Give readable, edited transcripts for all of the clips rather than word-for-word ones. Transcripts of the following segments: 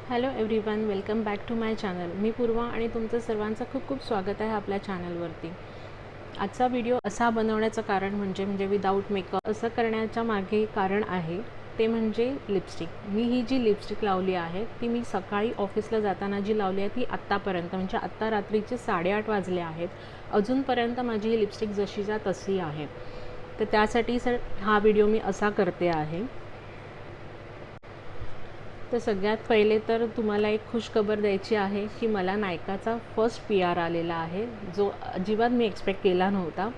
Hello everyone, welcome back to my channel. मी पूर्वा आणि तुमचं सर्वांचं खूप खूप स्वागत आहे आपल्या चॅनलवरती. आजचा व्हिडिओ असा बनवण्याचं कारण म्हणजे विदाऊट मेकअप असं करण्याच्या मागे कारण आहे ते म्हणजे लिपस्टिक. मी ही जी लिपस्टिक लावली आहे ती मी सकाळी ऑफिसला जाताना जी लावली आहे ती आत्तापर्यंत म्हणजे आत्ता रात्रीचे 8:30 वाजले आहेत, अजूनपर्यंत माझी ही लिपस्टिक जशीच्या तशी आहे. तर त्यासाठी हा व्हिडिओ मी असा करते आहे. तर सगळ्यात पहिले तर तुम्हाला एक खुशखबर द्यायची आहे की मला नायकाचा फर्स्ट PR आलेला आहे, जो अजिबात मी एक्सपेक्ट केला नव्हता.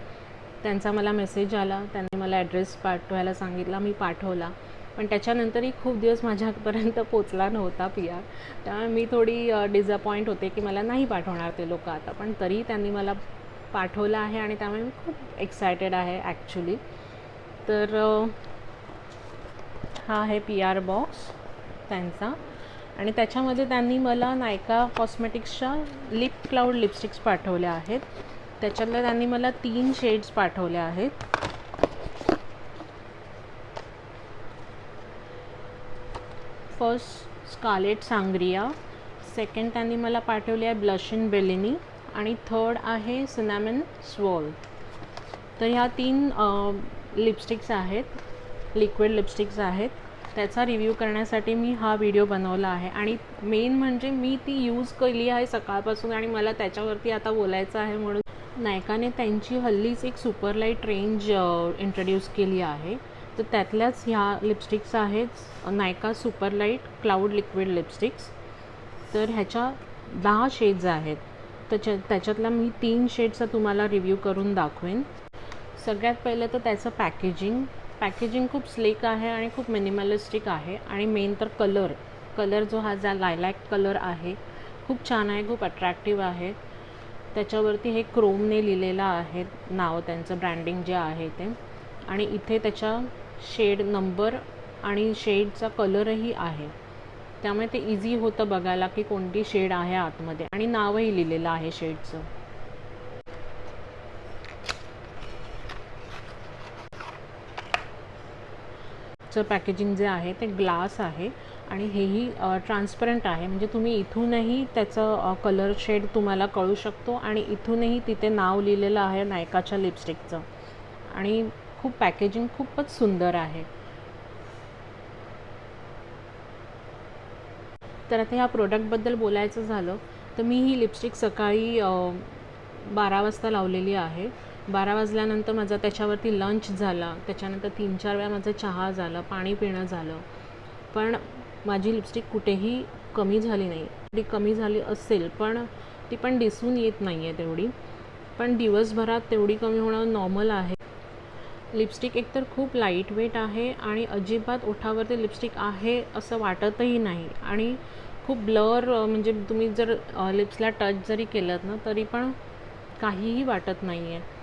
त्यांचा मला मेसेज आला, त्यांनी मला ॲड्रेस पाठवायला सांगितला, मी पाठवला. पण त्याच्यानंतरही खूप दिवस माझ्यापर्यंत पोचला नव्हता PR. त्यामुळे मी थोडी डिसअपॉइंट होते की मला नाही पाठवणार ते लोक आता, पण तरी त्यांनी मला पाठवलं आहे आणि त्यामुळे मी खूप एक्सायटेड आहे ॲक्च्युली. तर हा आहे PR बॉक्स त्यांचा आणि त्याच्यामध्ये त्यांनी मला नायका कॉस्मेटिक्सच्या लिप क्लाउड लिपस्टिक्स पाठवल्या आहेत. त्याच्यातल्या त्यांनी मला 3 शेड्स पाठवल्या आहेत. फर्स्ट स्कारलेट सांग्रिया, सेकंड त्यांनी मला पाठवली आहे ब्लश इन बेलिनी आणि थर्ड आहे सिनामन स्वॉल. तर ह्या 3 लिपस्टिक्स आहेत, लिक्विड लिपस्टिक्स आहेत. त्याचा रिव्ह्यू करण्यासाठी मी हा व्हिडिओ बनवला आहे आणि मेन म्हणजे मी ती यूज केली आहे सकाळपासून आणि मला त्याच्यावरती आता बोलायचं आहे. म्हणून नायकाने त्यांची हल्लीच एक सुपरलाईट रेंज इंट्रोड्यूस केली आहे. तर त्यातल्याच ह्या लिपस्टिक्स आहेत नायका सुपरलाईट क्लाउड लिक्विड लिपस्टिक्स. तर ह्याच्या 10 शेड्स आहेत. त्याच्यातला मी 3 शेड्सचा तुम्हाला रिव्ह्यू करून दाखवेन. सगळ्यात पहिलं तर त्याचं पॅकेजिंग खूप स्लीक आहे आणि खूप मिनिमलिस्टिक आहे आणि मेन तर कलर जो हा लायलॅक कलर आहे खूप छान आहे, खूप अट्रॅक्टिव्ह आहे. त्याच्यावरती हे क्रोमने लिहिलेलं आहे नाव, त्यांचं ब्रँडिंग जे आहे ते, आणि इथे त्याच्या शेड नंबर आणि शेडचा कलरही आहे. त्यामुळे ते इझी होतं बघायला की कोणती शेड आहे आतमध्ये, आणि नावही लिहिलेलं आहे शेडचं. पॅकेजिंग जे आहे ते ग्लास आहे आणि हेही ट्रान्सपरंट आहे, म्हणजे तुम्ही इथूनही त्याचं कलर शेड तुम्हाला कळू शकतो आणि इथूनही तिथे नाव लिहिलेलं आहे नायकाच्या लिपस्टिकचं. आणि पॅकेजिंग खूपच सुंदर आहे. तर आता ह्या प्रोडक्टबद्दल बोलायचं झालं तर मी ही लिपस्टिक सकाळी 12 वाजता लावलेली आहे. 12 वाजल्यानंतर माझा त्याच्यावरती लंच झाला, त्याच्यानंतर 3-4 वेळा माझं चहा झालं, पाणी पिणं झालं, पण माझी लिपस्टिक कुठेही कमी झाली नाही. ती कमी झाली असेल पण ती पण दिसून येत नाही आहे तेवढी, पण दिवसभरात तेवढी कमी होणं नॉर्मल आहे. लिपस्टिक एकतर खूप लाईट वेट आहे आणि अजिबात ओठावरती लिपस्टिक आहे असं वाटतही नाही आणि खूप ब्लर, म्हणजे तुम्ही जर लिप्सला टच जरी केलं ना तरी पण काहीही वाटत नाही आहे.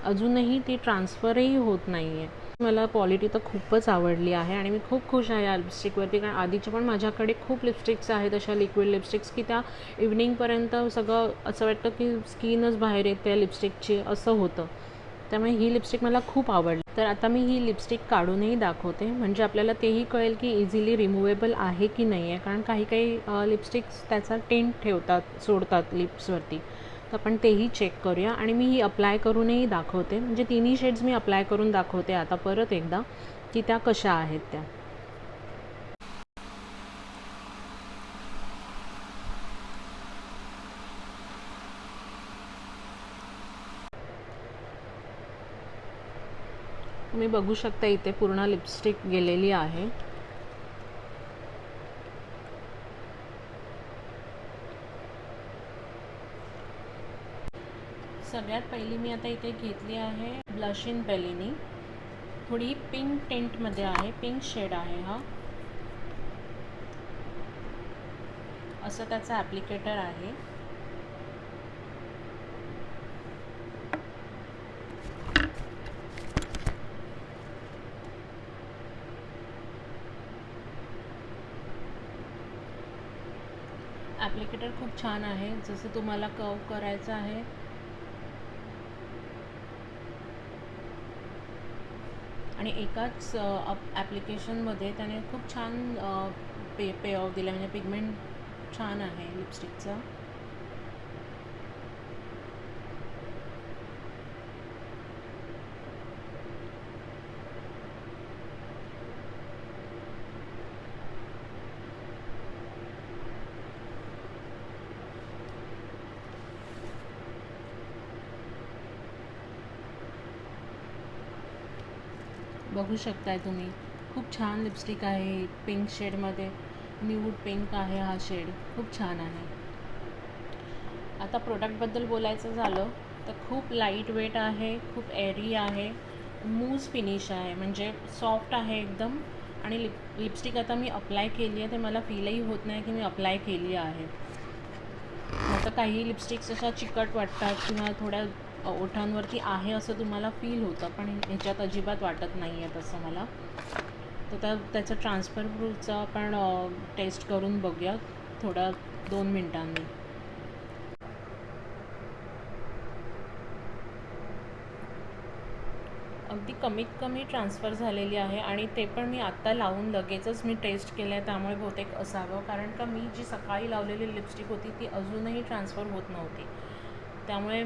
अजूनही ती ट्रान्सफरही होत नाही आहे. मला क्वालिटी तर खूपच आवडली आहे आणि मी खूप खुश आहे या लिपस्टिकवरती, कारण आधीच्या पण माझ्याकडे खूप लिपस्टिक्स आहेत अशा लिक्विड लिपस्टिक्स की त्या इव्हनिंगपर्यंत सगळं असं वाटतं की स्किनच बाहेर येते लिपस्टिकची, असं होतं. त्यामुळे ही लिपस्टिक मला खूप आवडली. तर आता मी ही लिपस्टिक काढूनही दाखवते, म्हणजे आपल्याला तेही कळेल की इझिली रिमूवेबल आहे की नाही आहे, कारण काही लिपस्टिक्स त्याचा टिंट सोडतात लिप्सवरती. तर आपण तेही चेक करूया आणि मी ही अप्लाय करूनही दाखवते, म्हणजे तिन्ही शेड्स मी अप्लाय करून दाखवते आता परत एकदा की त्या कशा आहेत त्या. तुम्ही बघू शकता इथे पूर्ण लिपस्टिक गेलेली आहे. सगळ्यात पहिली मी आता इथे घेतली आहे ब्लश इन बेलिनी. थोडी पिंक टिंटमध्ये आहे, पिंक शेड आहे हा. असं त्याचं ॲप्लिकेटर आहे. ॲप्लिकेटर खूप छान आहे, जसं तुम्हाला कर्व करायचं आहे आणि एकाच ॲप्लिकेशनमध्ये त्याने खूप छान पे ऑफ दिला, म्हणजे पिगमेंट छान आहे लिपस्टिकचा. बघू शकताय तुम्ही, खूप छान लिपस्टिक आहे. पिंक शेडमध्ये, न्यूड पिंक आहे हा शेड, खूप छान आहे. आता प्रोडक्टबद्दल बोलायचं झालं तर खूप लाईट वेट आहे, खूप एअरी आहे, मूज फिनिश आहे, म्हणजे सॉफ्ट आहे एकदम. आणि लिपस्टिक आता मी अप्लाय केली आहे, ते मला फीलही होत नाही की मी अप्लाय केली आहे. आता काही लिपस्टिक्स अशा चिकट वाटतात किंवा थोड्या ओठांवरती आहे असं तुम्हाला फील होतं, पण ह्याच्यात अजिबात वाटत नाही आहे तसं मला. तर त्याचं ट्रान्सफर प्रूफचा आपण टेस्ट करून बघूया थोडा 2 मिनटांनी. अगदी कमीत कमी ट्रान्सफर झालेली आहे आणि ते पण मी आत्ता लावून लगेचच मी टेस्ट केलं आहे, त्यामुळे बहुतेक असावं. कारण का मी जी सकाळी लावलेली लिपस्टिक होती ती अजूनही ट्रान्सफर होत नव्हती, त्यामुळे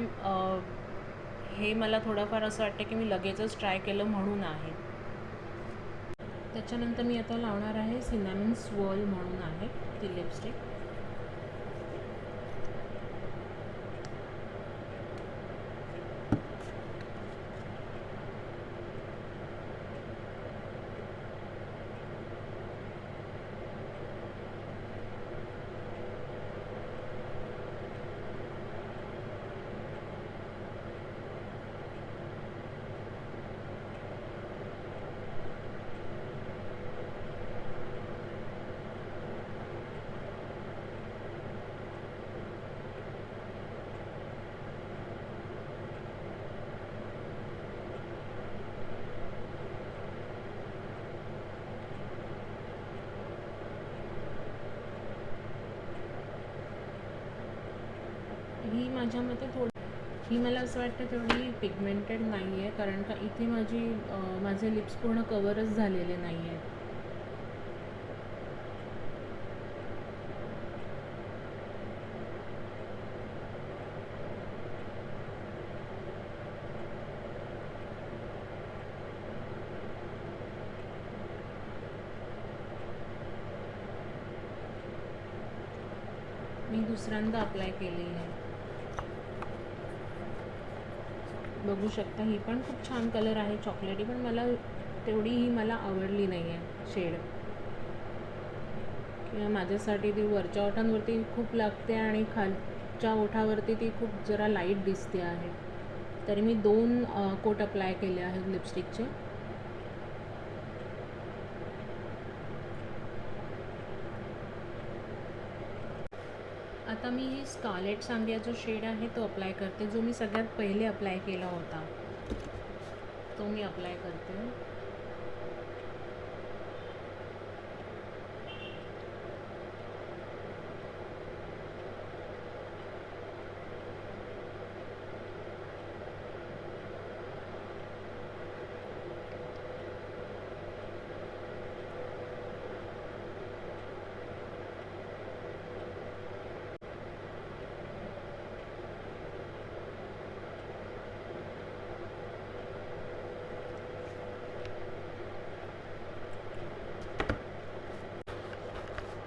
हे मला थोडंफार असं वाटतं की मी लगेचच ट्राय केलं म्हणून आहे. त्याच्यानंतर मी आता लावणार आहे सिनामन स्वर्ल म्हणून आहे ती लिपस्टिक. ही माझ्या मते ही मला असं वाटतं तेवढी पिगमेंटेड नाही आहे, कारण का इथे माझे लिप्स पूर्ण कवरच झालेले नाही आहेत. मी दुसऱ्यांदा अप्लाय केली आहे. बघू शकता, ही पण खूप छान कलर आहे चॉकलेटी, पण मला आवडली नाही आहे शेड. किंवा माझ्यासाठी ती वरच्या ओठांवरती खूप लागते आणि खालच्या ओठावरती ती खूप जरा लाईट दिसते आहे. तरी मी 2 कोट अप्लाय केले आहेत लिपस्टिकचे. आता मी ही स्कारलेट सांडिया जो शेड आहे तो अप्लाय करते, जो मी सगळ्यात पहिले अप्लाय केला होता तो मी अप्लाय करते.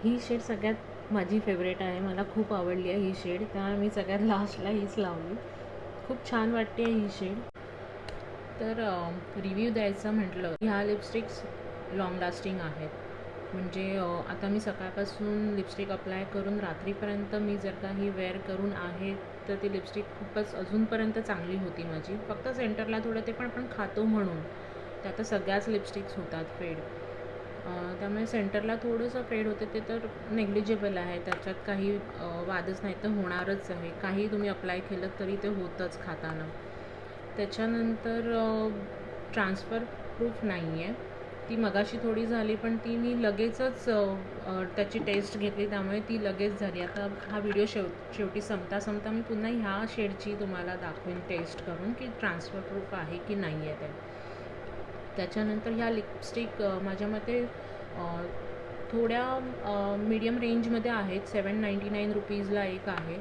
ही शेड सगळ्यात माझी फेवरेट आहे, मला खूप आवडली आहे ही शेड, त्यामुळे मी सगळ्यात लास्टला हीच लावली. खूप छान वाटते ही शेड. तर रिव्ह्यू द्यायचं म्हटलं, ह्या लिपस्टिक्स लॉंग लास्टिंग आहेत. म्हणजे आता मी सकाळपासून लिपस्टिक अप्लाय करून रात्रीपर्यंत मी जर का ही वेअर करून आहे तर ती लिपस्टिक खूपच अजूनपर्यंत चांगली होती माझी. फक्त सेंटरला थोडं ते पण आपण खातो म्हणून, ते आता सगळ्याच लिपस्टिक्स होतात फेड, त्यामुळे सेंटरला थोडंसं फेड होते ते तर नेग्लिजिबल आहे, त्याच्यात काही वादच नाही, तर होणारच आहे. काही तुम्ही अप्लाय केलं तरी ते होतंच खाताना. त्याच्यानंतर ट्रान्सफर प्रूफ नाही आहे, ती मगाशी थोडी झाली पण ती मी लगेचच त्याची टेस्ट घेतली, त्यामुळे ती लगेच झाली. आता हा व्हिडिओ शेवटी संपता मी पुन्हा ह्या शेडची तुम्हाला दाखवेन टेस्ट करून की ट्रान्सफर प्रूफ आहे की नाही आहे ते. त्याच्यानंतर ह्या लिपस्टिक माझ्या मते थोड्या मीडियम रेंजमध्ये आहेत. 799 रुपीजला एक आहे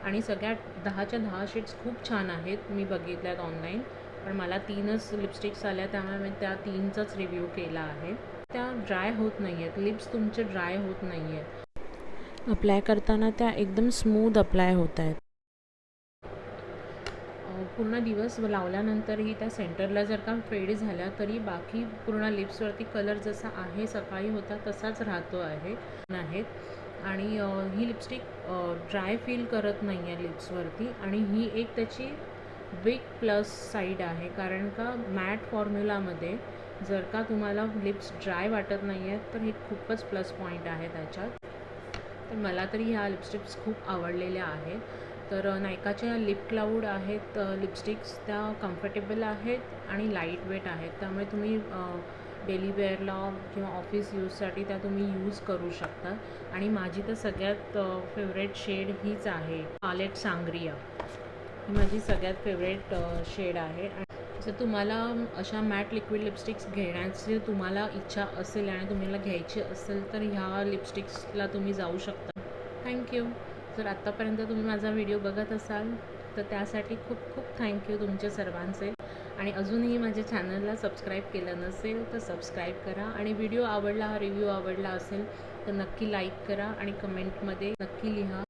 आणि सगळ्या 10च्या 10 शेड्स खूप छान आहेत. मी बघितल्यात ऑनलाईन, पण मला 3च लिपस्टिक्स आल्या, त्यामुळे मी त्या 3चाच रिव्ह्यू केला आहे. त्या ड्राय होत नाही आहेत, लिप्स तुमचे ड्राय होत नाही आहेत. अप्लाय करताना त्या एकदम स्मूथ अप्लाय होत आहेत. पूर्ण दिवस लावल्यानंतरही त्या सेंटरला जर का फेड झाल्या तरी बाकी पूर्ण लिप्सवरती कलर जसा आहे सकाळी होता तसाच राहतो आहेत. आणि ही लिपस्टिक ड्राय फील करत नाही आहे लिप्सवरती, आणि ही एक त्याची बिग प्लस साईड आहे. कारण का मॅट फॉर्म्युलामध्ये जर का तुम्हाला लिप्स ड्राय वाटत नाही आहेत तर हे खूपच प्लस पॉईंट आहे त्याच्यात. तर मला तरी ह्या लिपस्टिक्स खूप आवडलेल्या आहेत. तर नायकाच्या लिप क्लाउड आहेत लिपस्टिक्स, त्या कम्फर्टेबल आहेत आणि लाईट वेट आहेत. त्यामुळे तुम्ही डेली वेअरला किंवा ऑफिस यूजसाठी त्या तुम्ही यूज करू शकता. आणि माझी तर सगळ्यात फेवरेट शेड हीच आहे, पालेट सांग्रिया. ही माझी सगळ्यात फेवरेट शेड आहे. जर तुम्हाला अशा मॅट लिक्विड लिपस्टिक्स घेण्याची तुम्हाला इच्छा असेल आणि तुम्हाला घ्यायची असेल तर ह्या लिपस्टिक्सला तुम्ही जाऊ शकता. थँक्यू. जर आत्तापर्यंत तुम्ही माझा व्हिडिओ बघत असाल तर त्यासाठी खूप खूप थँक्यू तुमचे सर्वांचे. आणि अजूनही माझ्या चॅनलला सबस्क्राईब केलं नसेल तर सबस्क्राईब करा. आणि व्हिडिओ आवडला, हा रिव्ह्यू आवडला असेल तर नक्की लाईक करा आणि कमेंटमध्ये नक्की लिहा.